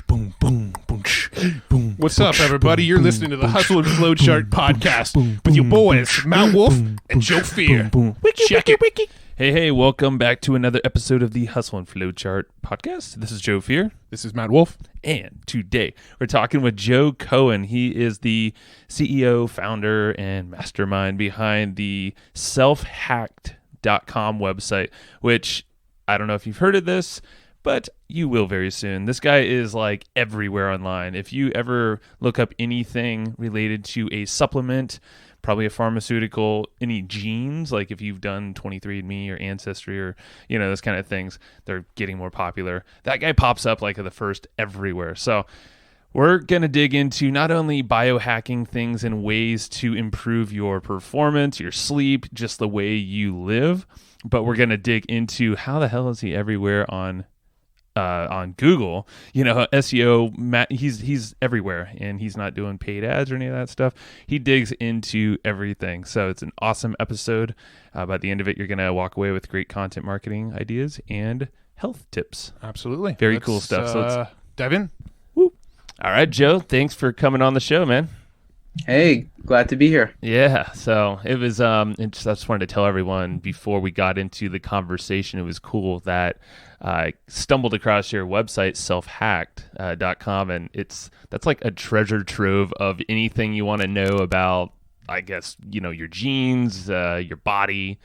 boom, boom, boom, boom. What's up, everybody? You're listening to the Hustle and Flowchart podcast with your boys, Matt Wolf and Joe Fear. Check it. Hey, welcome back to another episode of the Hustle and Flowchart podcast. This is Joe Fear. This is Matt Wolf. And today we're talking with Joe Cohen. He is the CEO, founder, and mastermind behind the SelfHacked.com website, which I don't know if you've heard of this, but you will very soon. This guy is like everywhere online. If you ever look up anything related to a supplement, probably a pharmaceutical, any genes, like if you've done 23andMe or Ancestry or, those kind of things, they're getting more popular. That guy pops up like the first everywhere. So we're going to dig into not only biohacking things and ways to improve your performance, your sleep, just the way you live, but we're going to dig into how the hell is he everywhere on Google, SEO, Matt, he's everywhere, and he's not doing paid ads or any of that stuff. He digs into everything. So it's an awesome episode. By the end of it, you're going to walk away with great content marketing ideas and health tips. Absolutely. Very cool stuff. So let's dive in. Woo. All right, Joe, thanks for coming on the show, man. Hey, glad to be here. Yeah, so it was, I just wanted to tell everyone before we got into the conversation, it was cool that I stumbled across your website, SelfHacked.com, and that's like a treasure trove of anything you want to know about, I guess, your genes, your body,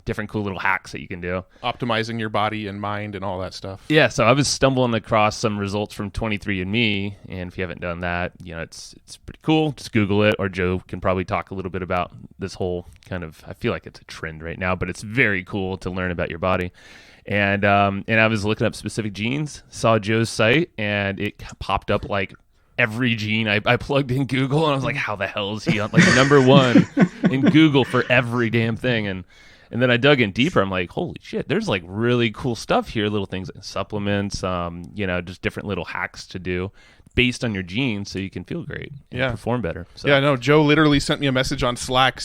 different cool little hacks that you can do. Optimizing your body and mind and all that stuff. Yeah, so I was stumbling across some results from 23andMe, and if you haven't done that, it's pretty cool. Just Google it, or Joe can probably talk a little bit about this whole kind of, I feel like it's a trend right now, but it's very cool to learn about your body. And I was looking up specific genes, saw Joe's site, and it popped up like every gene. I plugged in Google, and I was like, how the hell is he on like number one in Google for every damn thing? And then I dug in deeper. I'm like, holy shit, there's like really cool stuff here, little things like supplements, just different little hacks to do based on your genes so you can feel great and perform better. So. Yeah, no, Joe literally sent me a message on Slack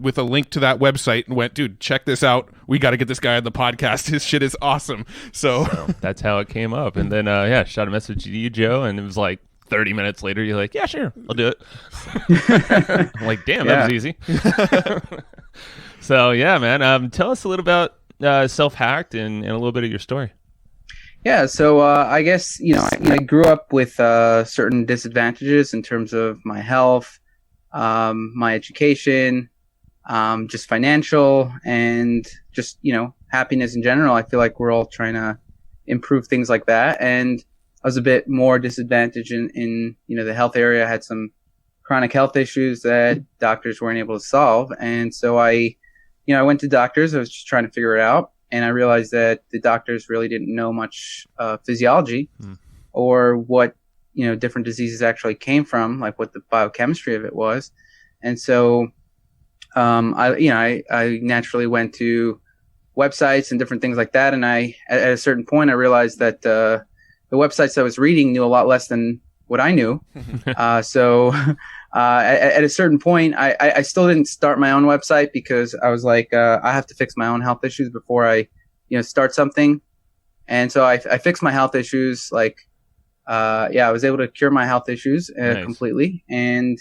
with a link to that website and went, dude, check this out. We got to get this guy on the podcast. His shit is awesome. So that's how it came up. And then, shot a message to you, Joe, and it was like 30 minutes later, you're like, yeah, sure, I'll do it. I'm like, damn, that was easy. So, yeah, man, tell us a little about SelfHacked and a little bit of your story. Yeah, so I guess, I grew up with certain disadvantages in terms of my health, my education, just financial, and just, happiness in general. I feel like we're all trying to improve things like that. And I was a bit more disadvantaged in the health area. I had some chronic health issues that doctors weren't able to solve. And so I went to doctors. I was just trying to figure it out. And I realized that the doctors really didn't know much physiology or what, different diseases actually came from, like what the biochemistry of it was. And so I naturally went to websites and different things like that. And at a certain point, I realized that the websites I was reading knew a lot less than what I knew. So at a certain point, I still didn't start my own website because I was like, I have to fix my own health issues before I, start something. And so I fixed my health issues. I was able to cure my health issues completely. And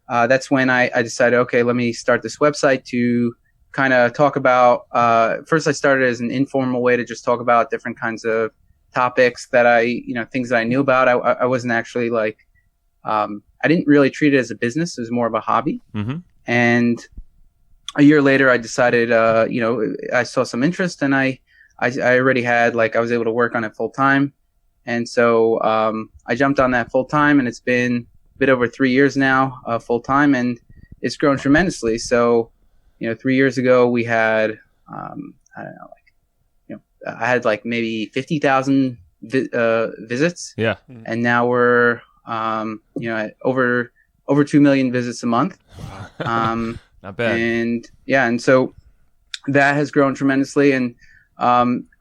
that's when I decided, okay, let me start this website to kind of talk about, first I started as an informal way to just talk about different kinds of topics that things that I knew about. I wasn't actually I didn't really treat it as a business. It was more of a hobby. Mm-hmm. And a year later, I decided, I saw some interest, and I already had, I was able to work on it full time. And so I jumped on that full time, and it's been a bit over 3 years now, full time, and it's grown tremendously. So, 3 years ago, we had, I had maybe 50,000 visits. Yeah. And now we're, at over 2 million visits a month. Not bad. And so that has grown tremendously. And,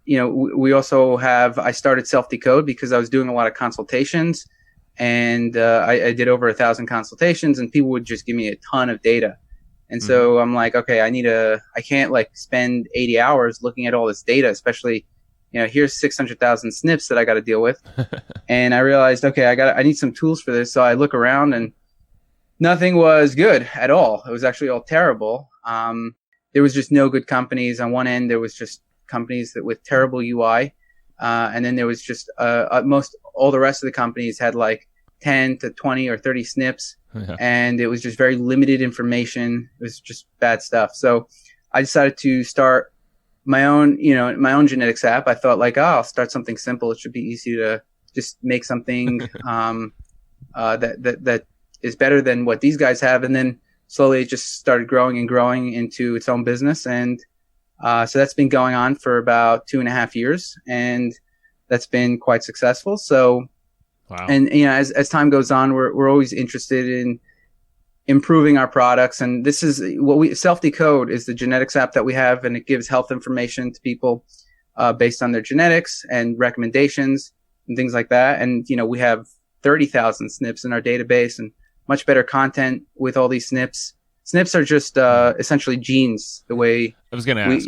we also I started SelfToCode because I was doing a lot of consultations, and I did over 1,000 consultations, and people would just give me a ton of data. And so I'm like, okay, I can't spend 80 hours looking at all this data, especially, here's 600,000 SNPs that I got to deal with. And I realized, okay, I need some tools for this. So I look around and nothing was good at all. It was actually all terrible. There was just no good companies. On one end, there was just companies with terrible UI. And then there was just most all the rest of the companies had like 10 to 20 or 30 SNPs. Yeah. And it was just very limited information. It was just bad stuff. So I decided to start my own genetics app. I thought like, I'll start something simple. It should be easy to just make something that is better than what these guys have. And then slowly it just started growing and growing into its own business. And so that's been going on for about 2.5 years, and that's been quite successful. So, wow. And as time goes on, we're always interested in improving our products. And this is what SelfToCode is the genetics app that we have, and it gives health information to people based on their genetics and recommendations and things like that. And we have 30,000 SNPs in our database and much better content with all these SNPs. SNPs are just essentially genes, the way I was going to ask.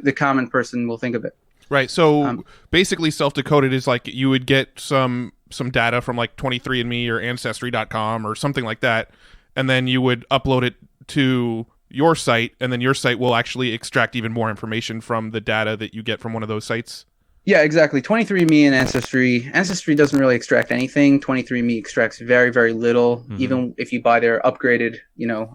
the common person will think of it. Right. So basically, self-decoded is like you would get some data from like 23andMe or Ancestry.com or something like that, and then you would upload it to your site, and then your site will actually extract even more information from the data that you get from one of those sites. Yeah, exactly. 23andMe and Ancestry doesn't really extract anything. 23andMe extracts very, very little. Mm-hmm. Even if you buy their upgraded,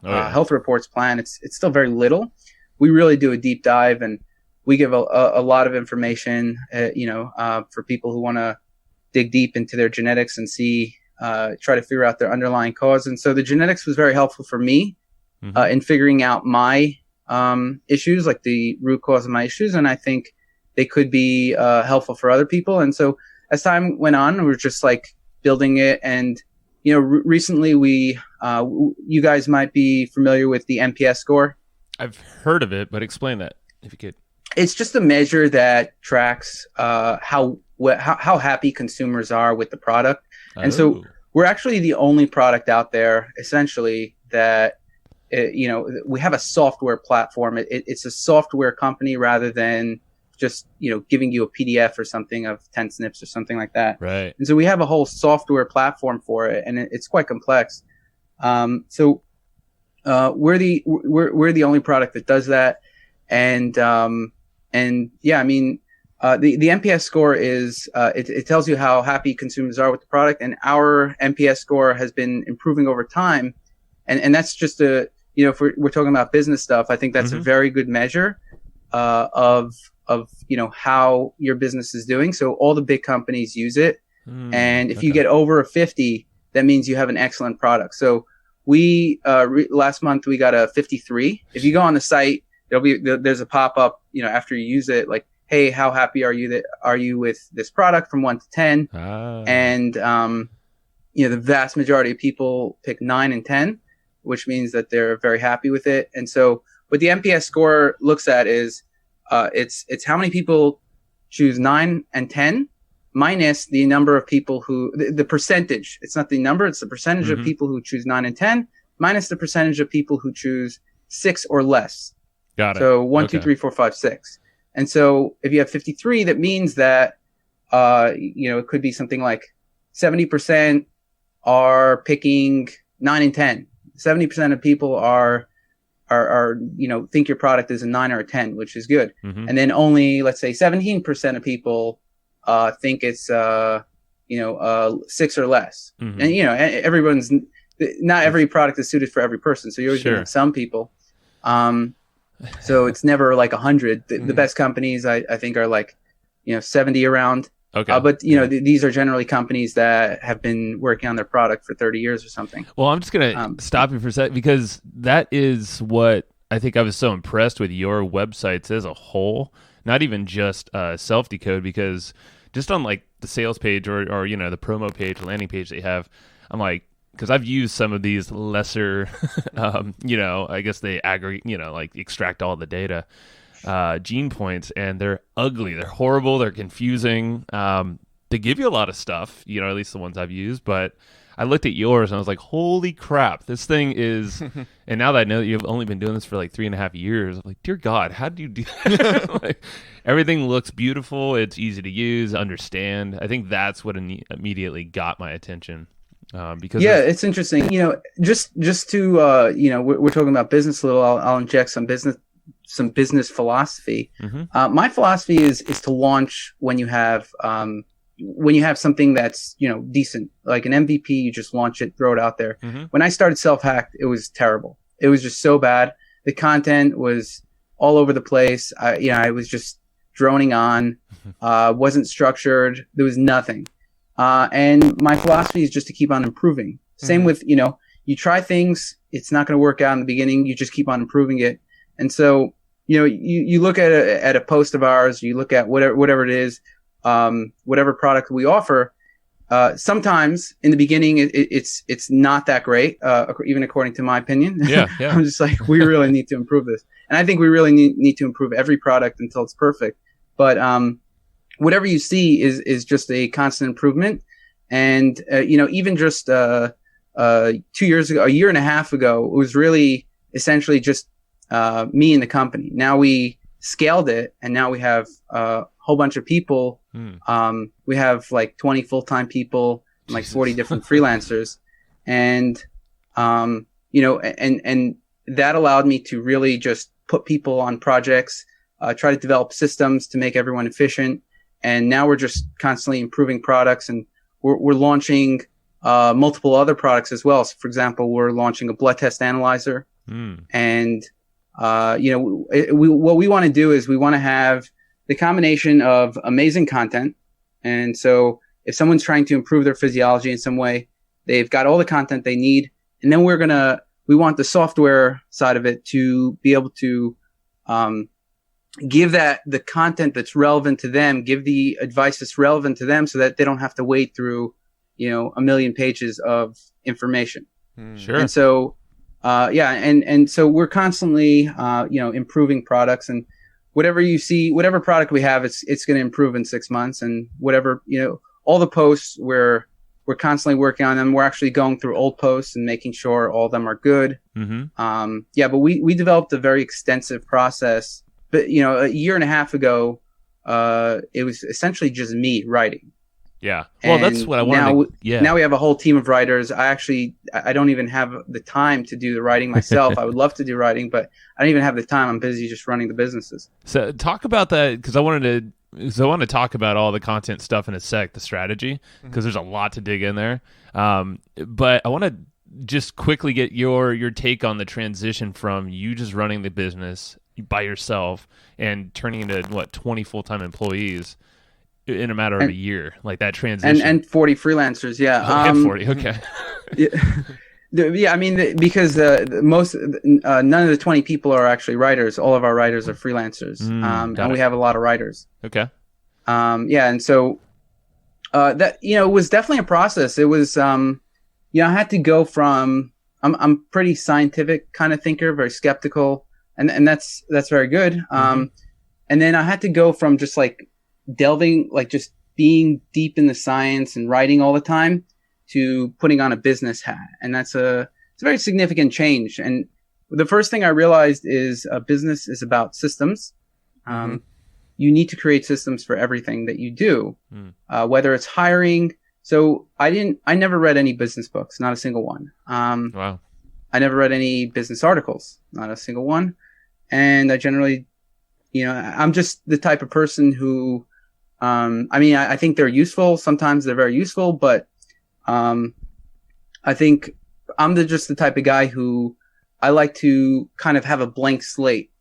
health reports plan, it's still very little. We really do a deep dive, and we give a lot of information, for people who want to dig deep into their genetics and try to figure out their underlying cause. And so the genetics was very helpful for me in figuring out my issues, like the root cause of my issues. And I think they could be helpful for other people. And so as time went on, we were just like building it. And, recently you guys might be familiar with the NPS score. I've heard of it, but explain that if you could. It's just a measure that tracks how happy consumers are with the product. And so we're actually the only product out there, essentially, that, we have a software platform. It's a software company rather than just, giving you a PDF or something of 10 SNPs or something like that. Right. And so we have a whole software platform for it, and it's quite complex. So we're the only product that does that. And yeah, I mean, the NPS score is, it tells you how happy consumers are with the product, and our NPS score has been improving over time. And that's just if we're talking about business stuff, I think that's a very good measure, of how your business is doing. So all the big companies use it. And if you get over a 50, that means you have an excellent product. So we, last month we got a 53. If you go on the site, there's a pop-up, after you use it, like, hey, how happy are you with this product from 1 to 10? And, the vast majority of people pick 9 and 10, which means that they're very happy with it. And so what the NPS score looks at is, it's how many people choose 9 and 10 minus the number of people the percentage. It's not the number, it's the percentage of people who choose 9 and 10 minus the percentage of people who choose 6 or less. Got it. So 1, 2, 3, 4, 5, 6. And so if you have 53, that means that, it could be something like 70% are picking 9 and 10. 70% of people are think your product is a 9 or a 10, which is good. And then only, let's say 17% of people, think it's, 6 or less. And, not every product is suited for every person. So you're always going to have some people. So it's never like 100. The best companies I think are like, 70 around. Okay. But these are generally companies that have been working on their product for 30 years or something. Well, I'm just going to stop you for a sec, because that is what I think I was so impressed with your websites as a whole, not even just SelfDecode, because just on like the sales page or the promo page, landing page that you have, I'm like, because I've used some of these lesser, I guess they aggregate, like extract all the data, gene points, and they're ugly, they're horrible, they're confusing. they give you a lot of stuff, you know, at least the ones I've used, but I looked at yours and I was like, holy crap, this thing is, and now that I know that you've only been doing this for like 3.5 years, I'm like, dear God, how do you do that? Like, everything looks beautiful. It's easy to use, understand. I think that's what immediately got my attention. Because it's interesting. You know, just to, you know, we're talking about business a little. I'll inject some business philosophy. My philosophy is to launch when you have something that's, you know, decent, like an MVP. You just launch it, throw it out there. When I started SelfHacked, it was terrible. It was just so bad. The content was all over the place. I was just droning on, wasn't structured. There was nothing. And my philosophy is just to keep on improving. Same with, you know, you try things, it's not going to work out in the beginning. You just keep on improving it. And so, you know, you look at a post of ours, you look at whatever it is, whatever product we offer. Sometimes in the beginning, it's not that great, even according to my opinion. Yeah. I'm just like, we really need to improve this. And I think we really need to improve every product until it's perfect. But, whatever you see is just a constant improvement. And, you know, even just 2 years ago, a year and a half ago, it was really essentially just me and the company. Now we scaled it, and now we have a whole bunch of people. We have like 20 full-time people and like 40 different freelancers. And, you know, and that allowed me to really just put people on projects, try to develop systems to make everyone efficient. And now we're just constantly improving products, and we're launching multiple other products as well. So, for example, we're launching a blood test analyzer. And, you know, what we want to do is we want to have the combination of amazing content. And so if someone's trying to improve their physiology in some way, they've got all the content they need. And then we want the software side of it to be able to give the content that's relevant to them, give the advice that's relevant to them, so that they don't have to wade through, you know, a million pages of information. Sure. And so, and so we're constantly, you know, improving products, and whatever you see, whatever product we have, it's going to improve in 6 months. And whatever, you know, all the posts we're constantly working on them. We're actually going through old posts and making sure all of them are good. But we developed a very extensive process. But, you know, a year and a half ago, it was essentially just me writing. Yeah. Well, And that's what I wanted. Now we have a whole team of writers. I don't even have the time to do the writing myself. I would love to do writing, but I don't even have the time. I'm busy just running the businesses. So talk about that, because I want to talk about all the content stuff in a sec, the strategy, because there's a lot to dig in there. But I want to just quickly get your take on the transition from you just running the business by yourself and turning into 20 full-time employees in a matter of a year, like that transition, and 40 freelancers. Yeah. And 40. Okay. Yeah. I mean, because none of the 20 people are actually writers. All of our writers are freelancers. And we have a lot of writers. Okay. And so, that, you know, it was definitely a process. It was, you know, I had to go from, I'm pretty scientific kind of thinker, very skeptical. And that's very good. And then I had to go from just like delving, like just being deep in the science and writing all the time, to putting on a business hat. And it's a very significant change. And the first thing I realized is a business is about systems. You need to create systems for everything that you do, whether it's hiring. So I never read any business books, not a single one. Wow. I never read any business articles, not a single one. And I generally, you know, I'm just the type of person who, I mean, I think they're useful. Sometimes they're very useful, but I think I'm just the type of guy who I like to kind of have a blank slate,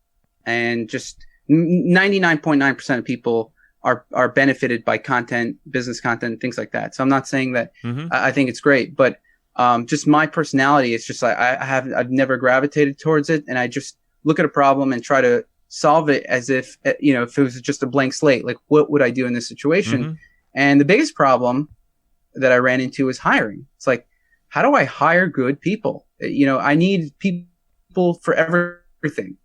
and just 99.9% of people are benefited by content, business content, things like that. So I'm not saying that I think it's great, but just my personality, it's just like I've never gravitated towards it, and I just look at a problem and try to solve it as if, you know, if it was just a blank slate, like what would I do in this situation? And the biggest problem that I ran into was hiring. It's like, how do I hire good people? You know, I need people for everything.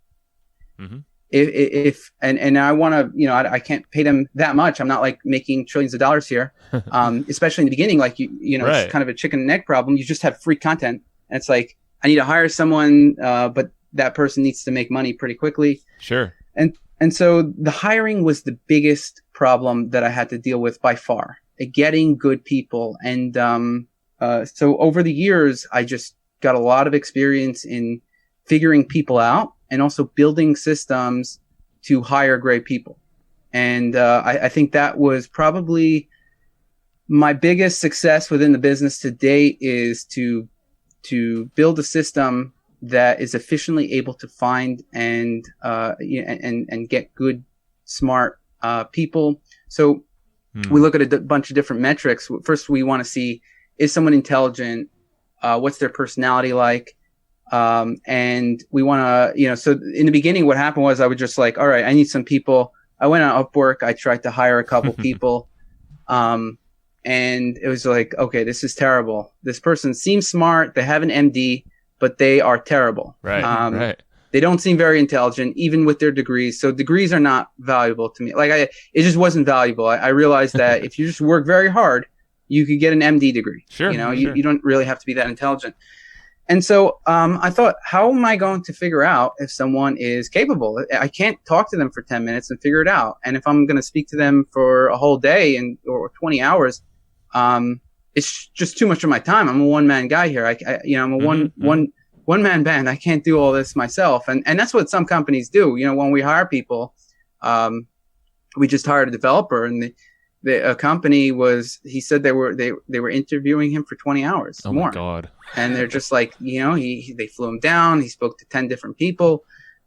and I want to, I can't pay them that much. I'm not like making trillions of dollars here. Especially in the beginning, like Right. it's kind of a chicken and egg problem. You just have free content, and it's like I need to hire someone, but that person needs to make money pretty quickly. Sure. And so the hiring was the biggest problem that I had to deal with by far, getting good people. And so over the years, I just got a lot of experience in figuring people out and also building systems to hire great people. And I think that was probably my biggest success within the business to date, is to build a system that is efficiently able to find and get good, smart people. So we look at a bunch of different metrics. First, we want to see, is someone intelligent? What's their personality like? And we want to, so in the beginning, what happened was I would just like, all right, I need some people. I went on Upwork. I tried to hire a couple people. And it was like, okay, this is terrible. This person seems smart. They have an MD, but they are terrible. Right. Right. They don't seem very intelligent, even with their degrees. So degrees are not valuable to me. Like it just wasn't valuable. I realized that if you just work very hard, you could get an MD degree. Sure. Sure. You don't really have to be that intelligent. And so I thought, how am I going to figure out if someone is capable? I can't talk to them for 10 minutes and figure it out. And if I'm going to speak to them for a whole day or 20 hours, it's just too much of my time. I'm a one-man guy here. I'm a one-man band. I can't do all this myself. And that's what some companies do. When we hire people, we just hired a developer, and a company he said they were interviewing him for 20 hours Oh more. my God. And they're just like, they flew him down. He spoke to 10 different people.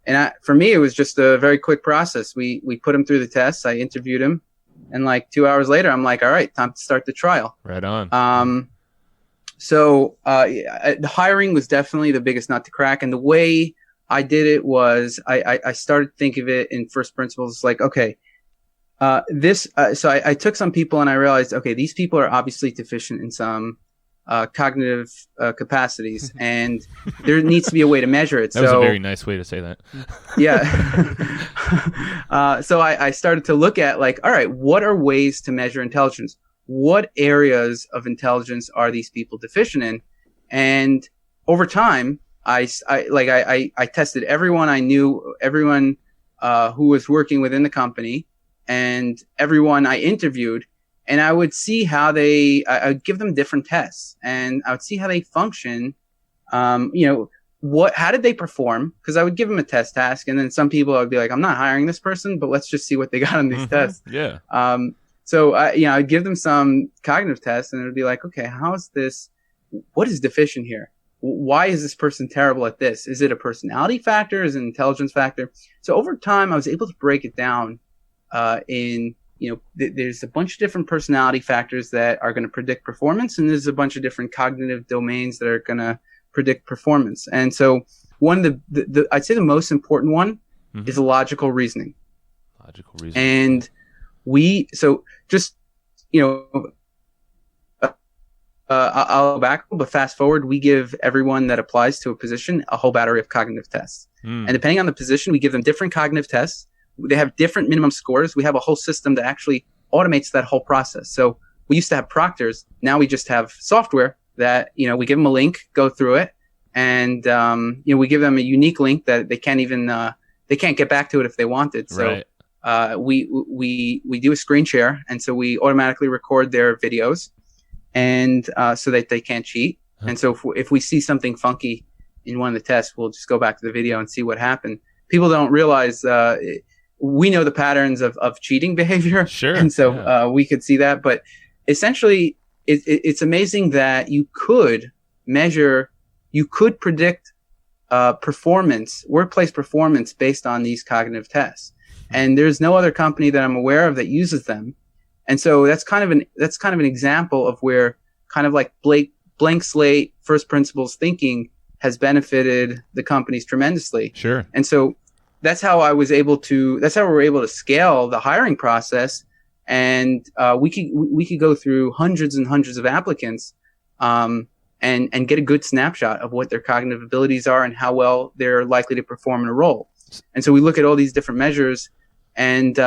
And for me, it was just a very quick process. We put him through the tests. I interviewed him. And like 2 hours later, I'm like, all right, time to start the trial. Right on. So the hiring was definitely the biggest nut to crack. And the way I did it was I started to think of it in first principles, like, okay, so I took some people and I realized, okay, these people are obviously deficient in some cognitive capacities, and there needs to be a way to measure it. That was a very nice way to say that. Yeah. So I started to look at, like, all right, what are ways to measure intelligence? What areas of intelligence are these people deficient in? And over time, I tested everyone I knew, everyone who was working within the company, and everyone I interviewed. And I would see how I would give them different tests, and I would see how they function. How did they perform? Because I would give them a test task, and then some people I would be like, I'm not hiring this person, but let's just see what they got on these tests. Yeah. So I'd give them some cognitive tests, and it would be like, okay, what is deficient here? Why is this person terrible at this? Is it a personality factor? Is it an intelligence factor? So over time, I was able to break it down there's a bunch of different personality factors that are going to predict performance, and there's a bunch of different cognitive domains that are going to predict performance. And so one of the I'd say the most important one is logical reasoning. Logical reasoning. And I'll go back, but fast forward, we give everyone that applies to a position a whole battery of cognitive tests. And depending on the position, we give them different cognitive tests. They have different minimum scores. We have a whole system that actually automates that whole process. So we used to have proctors. Now we just have software that, we give them a link, go through it. And, we give them a unique link that they can't even, they can't get back to it if they wanted. So, right. We do a screen share. And so we automatically record their videos, and, so that they can't cheat. And so if we see something funky in one of the tests, we'll just go back to the video and see what happened. People don't realize, we know the patterns of cheating behavior. Sure. And so we could see that. But essentially, it's amazing that you could predict workplace performance based on these cognitive tests. And there's no other company that I'm aware of that uses them. And so that's kind of an example of where kind of like blank slate, first principles thinking has benefited the companies tremendously. Sure. And so that's how we were able to scale the hiring process. And we could go through hundreds and hundreds of applicants and get a good snapshot of what their cognitive abilities are and how well they're likely to perform in a role. tests. And so we look at all these different measures, and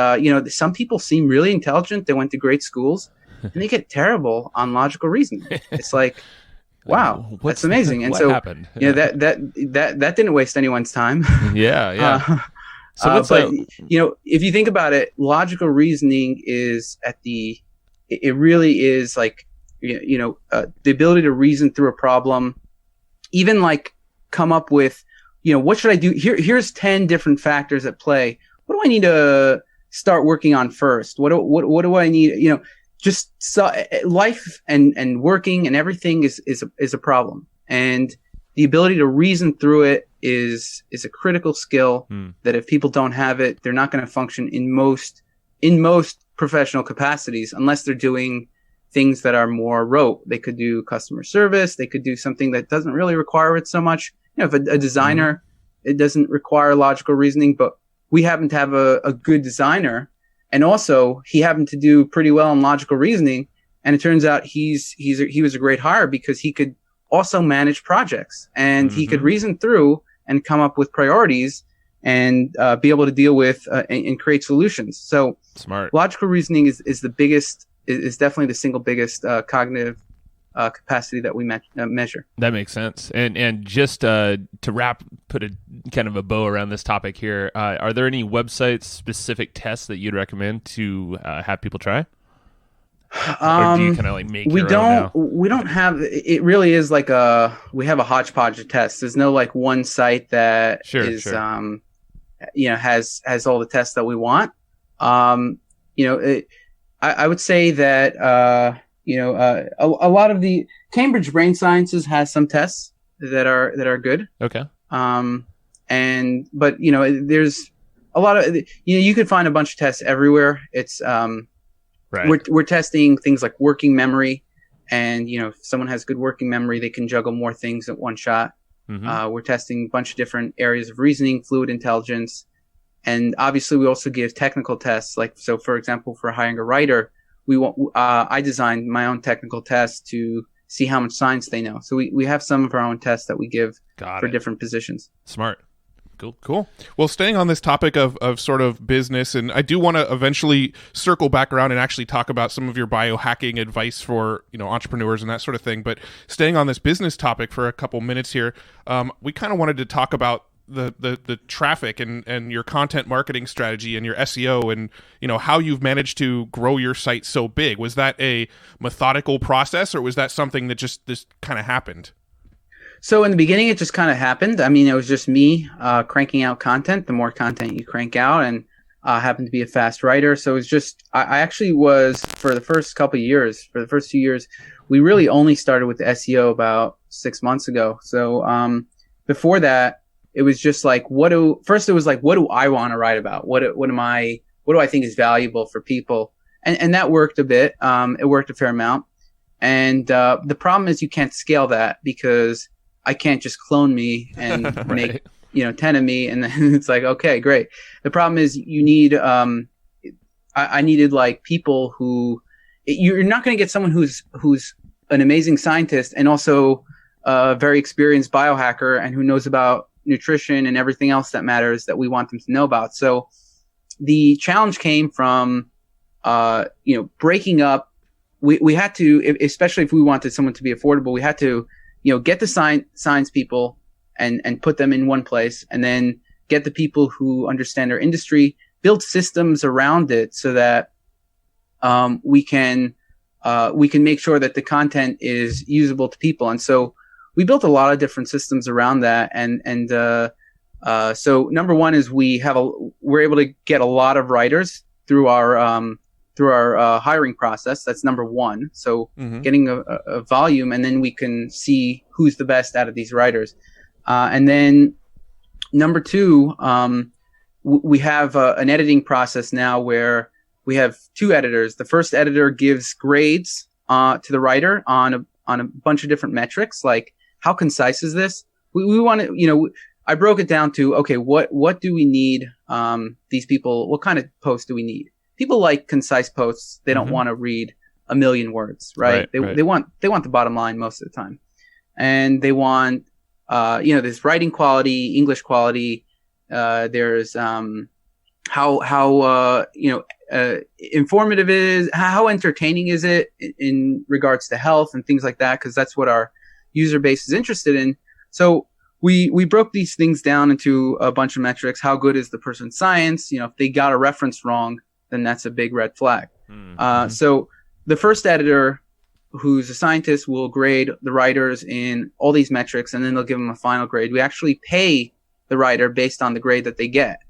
some people seem really intelligent. They went to great schools, and they get terrible on logical reasoning. It's like, wow, that's amazing. And what so happened? that didn't waste anyone's time. Yeah. If you think about it, logical reasoning is it really is like, the ability to reason through a problem, even like come up with, what should I do? Here's 10 different factors at play. What do I need to start working on first? What do I need? Life and working and everything is a problem. And the ability to reason through it is a critical skill that if people don't have it, they're not going to function in most professional capacities unless they're doing things that are more rote. They could do customer service. They could do something that doesn't really require it so much. If a designer, it doesn't require logical reasoning, but we happen to have a good designer, and also he happened to do pretty well in logical reasoning. And it turns out he was a great hire because he could also manage projects, and he could reason through and come up with priorities and be able to deal with and create solutions. So smart. Logical reasoning is definitely the single biggest cognitive capacity that we measure. That makes sense. And just to put a kind of a bow around this topic here, are there any website specific tests that you'd recommend to have people try? Or do you kind of like make your own now? We don't have. It really is like we have a hodgepodge of tests. There's no like one site that has all the tests that we want. I would say that a lot of the Cambridge Brain Sciences has some tests that are good. Okay. But there's a lot of you could find a bunch of tests everywhere. It's right. We're testing things like working memory, and if someone has good working memory, they can juggle more things at one shot. We're testing a bunch of different areas of reasoning, fluid intelligence. And obviously, we also give technical tests. So for example, for hiring a writer, I designed my own technical test to see how much science they know. So we have some of our own tests that we give for different positions. Smart. Cool. Well, staying on this topic of sort of business, and I do want to eventually circle back around and actually talk about some of your biohacking advice for entrepreneurs and that sort of thing. But staying on this business topic for a couple minutes here, we kind of wanted to talk about the traffic and your content marketing strategy and your SEO and how you've managed to grow your site so big. Was that a methodical process, or was that something that just this kind of happened? So in the beginning, it just kind of happened. I mean, it was just me cranking out content. The more content you crank out, and happened to be a fast writer. So it was just, I actually was, for the first couple of years, for the first 2 years, we really only started with the SEO about 6 months ago. So before that, it was just like, what do I want to write about? What do I think is valuable for people? And that worked a bit. It worked a fair amount. And the problem is you can't scale that because I can't just clone me and right. make 10 of me, and then it's like, okay, great. The problem is you need I needed like people who, you're not going to get someone who's an amazing scientist and also a very experienced biohacker and who knows about nutrition and everything else that matters that we want them to know about. So the challenge came from breaking up. We had to, especially if we wanted someone to be affordable, we had to get the science people and put them in one place, and then get the people who understand our industry, build systems around it so that we can make sure that the content is usable to people. And so we built a lot of different systems around that. And so number one is we're able to get a lot of writers through our hiring process. That's number one. So getting a volume, and then we can see who's the best out of these writers. And then number two, we have an editing process now where we have two editors. The first editor gives grades to the writer on a bunch of different metrics, like how concise is this? We want to, I broke it down to, okay, what do we need? These people, what kind of posts do we need? People like concise posts. They don't want to read a million words, right? They want the bottom line most of the time, and they want this writing quality, English quality, There's how informative it is, how entertaining is it in regards to health and things like that, because that's what our user base is interested in. So we broke these things down into a bunch of metrics. How good is the person's science? If they got a reference wrong, then that's a big red flag. So the first editor, who's a scientist, will grade the writers in all these metrics, and then they'll give them a final grade. We actually pay the writer based on the grade that they get.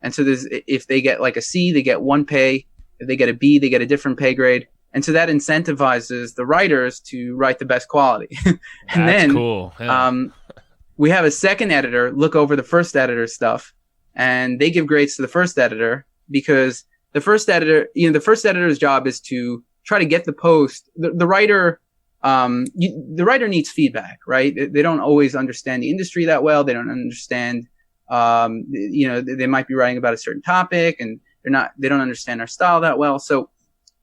And so if they get like a C, they get one pay. If they get a B, they get a different pay grade. And so that incentivizes the writers to write the best quality. And that's cool. Yeah. We have a second editor look over the first editor's stuff, and they give grades to the first editor, because the first editor's job is to try to get the post. The writer needs feedback, right? They don't always understand the industry that well. They don't understand. They might be writing about a certain topic, and they don't understand our style that well. So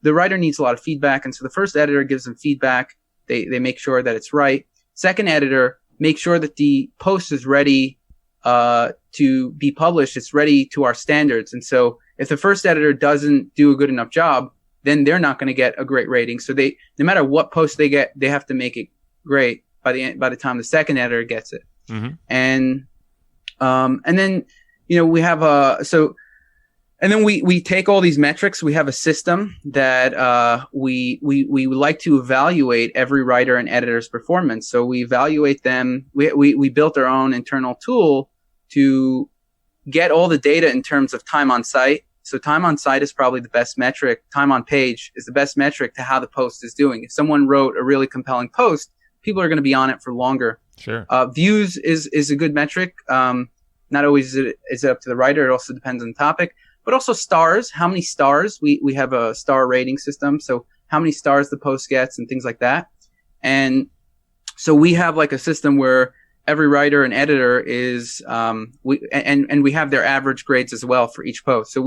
the writer needs a lot of feedback. And so the first editor gives them feedback. They make sure that it's right. Second editor makes sure that the post is ready, to be published. It's ready to our standards. And so if the first editor doesn't do a good enough job, then they're not going to get a great rating. So no matter what post they get, they have to make it great by the time the second editor gets it. Mm-hmm. And then, we have and then we take all these metrics. We have a system that we like to evaluate every writer and editor's performance. So we evaluate them. We built our own internal tool to get all the data in terms of time on site. So time on site is probably the best metric. Time on page is the best metric to how the post is doing. If someone wrote a really compelling post, people are going to be on it for longer. Sure. Views is a good metric. Not always is it up to the writer. It also depends on the topic. But also stars, how many stars? We have a star rating system. So how many stars the post gets and things like that. And so we have like a system where every writer and editor is, and we have their average grades as well for each post. So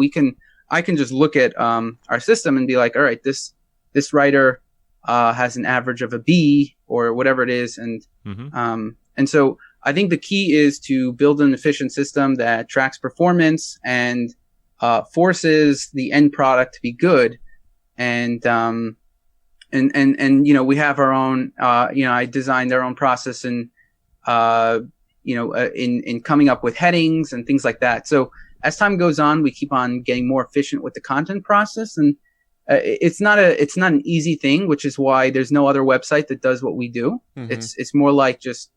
I can just look at our system and be like, all right, this writer has an average of a B or whatever it is. And, and so I think the key is to build an efficient system that tracks performance and forces the end product to be good. And we have our own, I designed our own process in coming up with headings and things like that. So as time goes on, we keep on getting more efficient with the content process. And it's not an easy thing, which is why there's no other website that does what we do. Mm-hmm. It's more like just,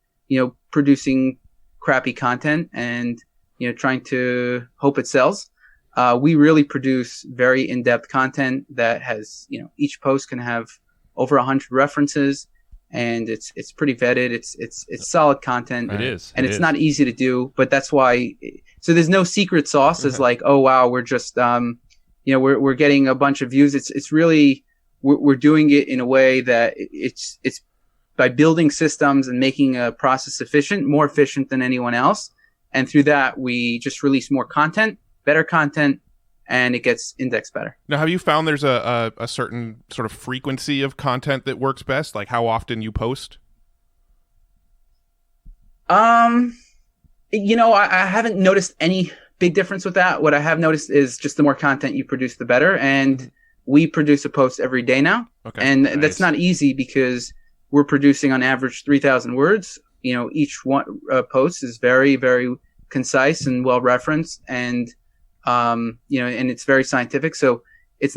producing crappy content and, trying to hope it sells. We really produce very in-depth content that has, each post can have over 100 references, and it's pretty vetted. It's solid content. It is. And it's not easy to do, but that's why. So there's no secret sauce. It's like, oh wow, we're just, we're getting a bunch of views. It's really, we're doing it in a way that it's by building systems and making a process more efficient than anyone else. And through that, we just release more content, better content, and it gets indexed better. Now, have you found there's a certain sort of frequency of content that works best? Like how often you post? I haven't noticed any big difference with that. What I have noticed is just the more content you produce, the better. And we produce a post every day now. Okay, and nice. That's not easy because we're producing on average 3,000 words. Each one post is very, very concise and well referenced, and and it's very scientific. So it's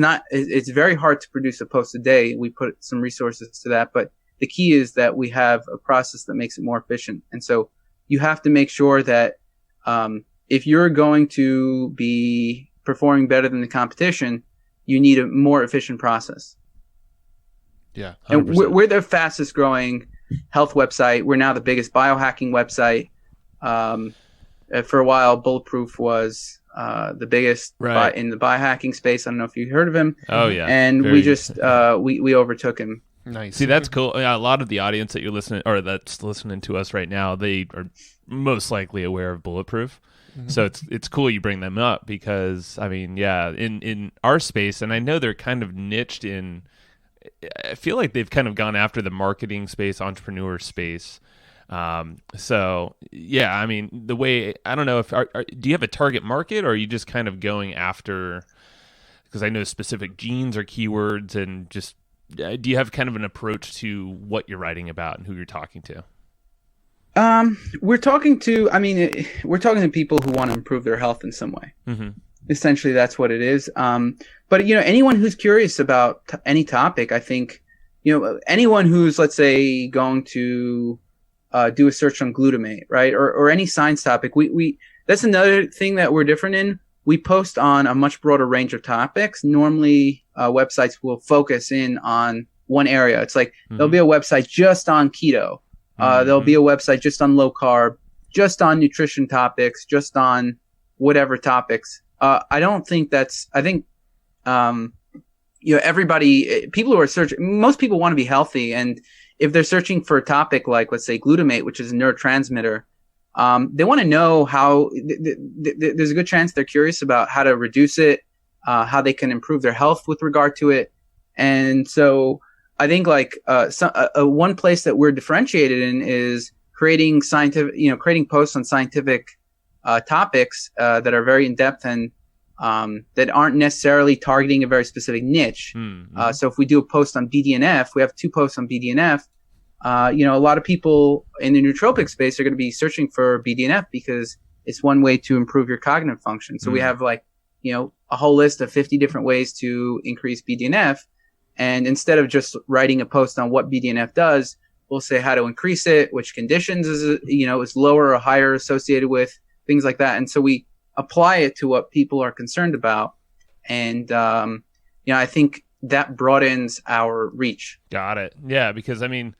very hard to produce a post a day. We put some resources to that, but the key is that we have a process that makes it more efficient. And so you have to make sure that if you're going to be performing better than the competition, you need a more efficient process. Yeah. 100%. And we're the fastest growing health website. We're now the biggest biohacking website. For a while, Bulletproof was the biggest in the biohacking space. I don't know if you heard of him. Oh yeah. And we just we overtook him. Nice. See, that's cool. Yeah, a lot of the audience that you're listening or that's listening to us right now, they are most likely aware of Bulletproof. Mm-hmm. So it's cool you bring them up because in our space, and I know they're kind of niched in. I feel like they've kind of gone after the marketing space, entrepreneur space. So yeah, I mean, the way, I don't know if, do you have a target market, or are you just kind of going after, because I know specific genes or keywords, and just, do you have kind of an approach to what you're writing about and who you're talking to? We're talking to, I mean, we're talking to people who want to improve their health in some way. Mm-hmm. Essentially, that's what it is. But anyone who's curious about any topic, I think, anyone who's, let's say, going to do a search on glutamate, right, or any science topic, we that's another thing that we're different in. We post on a much broader range of topics. Normally, websites will focus in on one area. It's like there'll be a website just on keto. There'll be a website just on low carb, just on nutrition topics, just on whatever topics. I don't think that's, I think, everybody, people who are searching, most people want to be healthy. And if they're searching for a topic like, let's say, glutamate, which is a neurotransmitter, they want to know how, there's a good chance they're curious about how to reduce it, how they can improve their health with regard to it. And so I think one place that we're differentiated in is creating creating posts on scientific topics that are very in depth and that aren't necessarily targeting a very specific niche. Mm-hmm. So if we do a post on BDNF, we have 2 posts on BDNF. A lot of people in the nootropic space are going to be searching for BDNF because it's one way to improve your cognitive function. So we have a whole list of 50 different ways to increase BDNF. And instead of just writing a post on what BDNF does, we'll say how to increase it, which conditions is lower or higher associated with, things like that. And so we apply it to what people are concerned about. And, I think that broadens our reach. Got it. Yeah. Because I mean,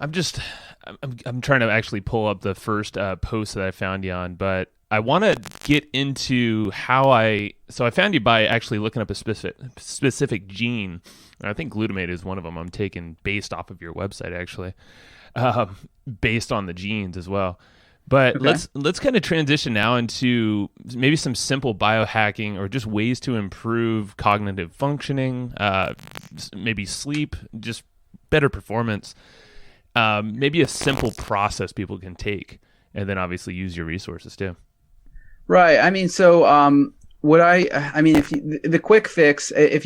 I'm trying to actually pull up the first post that I found you on, but I want to get into so I found you by actually looking up a specific gene. I think glutamate is one of them I'm taking based off of your website, actually, based on the genes as well. But okay. Let's kind of transition now into maybe some simple biohacking or just ways to improve cognitive functioning, maybe sleep, just better performance. Maybe a simple process people can take, and then obviously use your resources too. Right. I mean, so the quick fix, if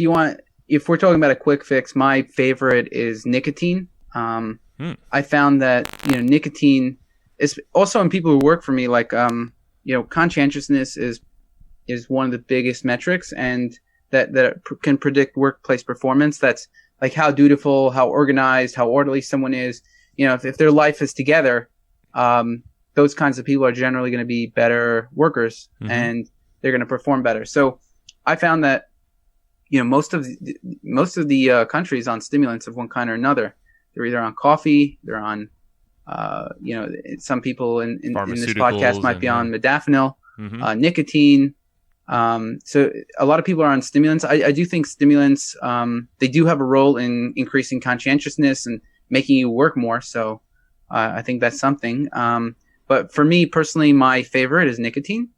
we're talking about a quick fix, my favorite is nicotine. I found that, nicotine is also in people who work for me, like, conscientiousness is one of the biggest metrics, and that can predict workplace performance. That's like how dutiful, how organized, how orderly someone is. If their life is together, those kinds of people are generally going to be better workers, and they're going to perform better. So I found that, most of the countries on stimulants of one kind or another. They're either on coffee, they're on, some people in this podcast might be on modafinil, nicotine. So a lot of people are on stimulants. I do think stimulants, they do have a role in increasing conscientiousness and making you work more. So I think that's something. But for me personally, my favorite is nicotine.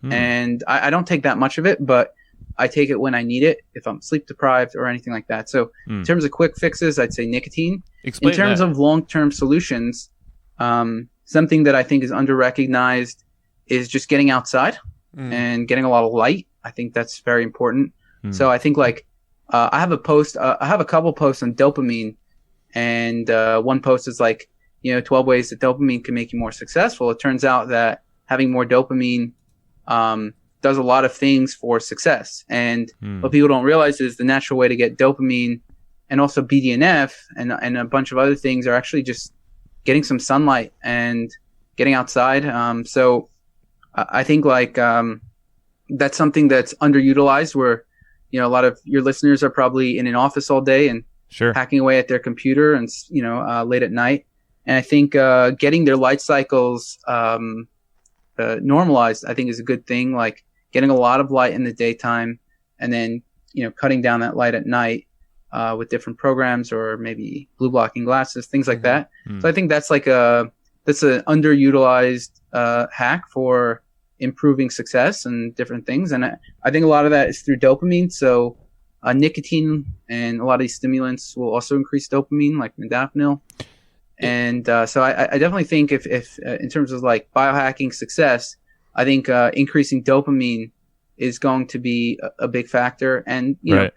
And I don't take that much of it, but I take it when I need it, if I'm sleep deprived or anything like that. So in terms of quick fixes, I'd say nicotine. Explain in terms that. Of long-term solutions, something that I think is under-recognized is just getting outside and getting a lot of light. I think that's very important. So I think I have a couple posts on dopamine, and one post is 12 ways that dopamine can make you more successful. It turns out that having more dopamine does a lot of things for success. And what people don't realize is the natural way to get dopamine and also BDNF and a bunch of other things are actually just getting some sunlight and getting outside. So I think that's something that's underutilized, where, a lot of your listeners are probably in an office all day and hacking away at their computer and, late at night. And I think getting their light cycles normalized, I think, is a good thing. Like getting a lot of light in the daytime, and then cutting down that light at night with different programs, or maybe blue blocking glasses, things like that. So I think that's an underutilized hack for improving success and different things. And I think a lot of that is through dopamine. So nicotine and a lot of these stimulants will also increase dopamine, like modafinil. And so I definitely think if in terms of like biohacking success, I think increasing dopamine is going to be a big factor. And, you know,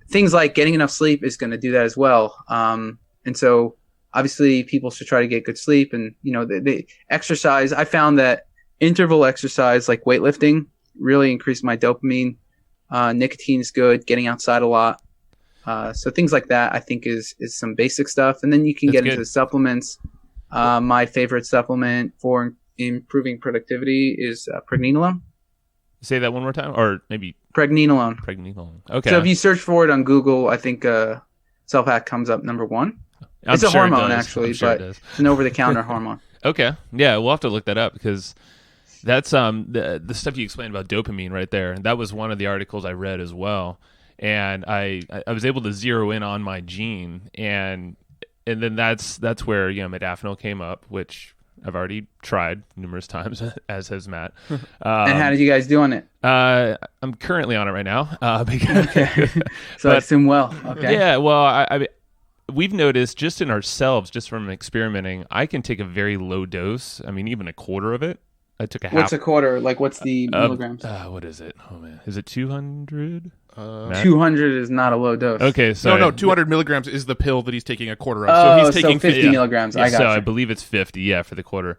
things like getting enough sleep is going to do that as well. And so obviously people should try to get good sleep. And, you know, the exercise, I found that interval exercise like weightlifting really increased my dopamine. Nicotine is good, getting outside a lot. So things like that, I think, is some basic stuff. And then you can get into the supplements. My favorite supplement for improving productivity is pregnenolone. Say that one more time, or maybe pregnenolone. Okay. So if you search for it on Google, I think SelfHack comes up number one. It's a hormone, actually, but it's an over-the-counter hormone. Okay. Yeah, we'll have to look that up because that's the stuff you explained about dopamine right there. That was one of the articles I read as well. And I was able to zero in on my gene, and then that's where, you know, modafinil came up, which I've already tried numerous times, as has Matt. And how did you guys do on it? I'm currently on it right now. Okay. So I assume well. Okay. Yeah. Well, I we've noticed just in ourselves, just from experimenting, I can take a very low dose. I mean, even a quarter of it. I took a half. What's a quarter? Like, what's the milligrams? What is it? Oh man, is it 200? 200 is not a low dose. Okay, so no, 200 milligrams is the pill that he's taking a quarter of. Oh, so he's taking 50 milligrams. Yeah, I got so you. I believe it's 50. Yeah, for the quarter.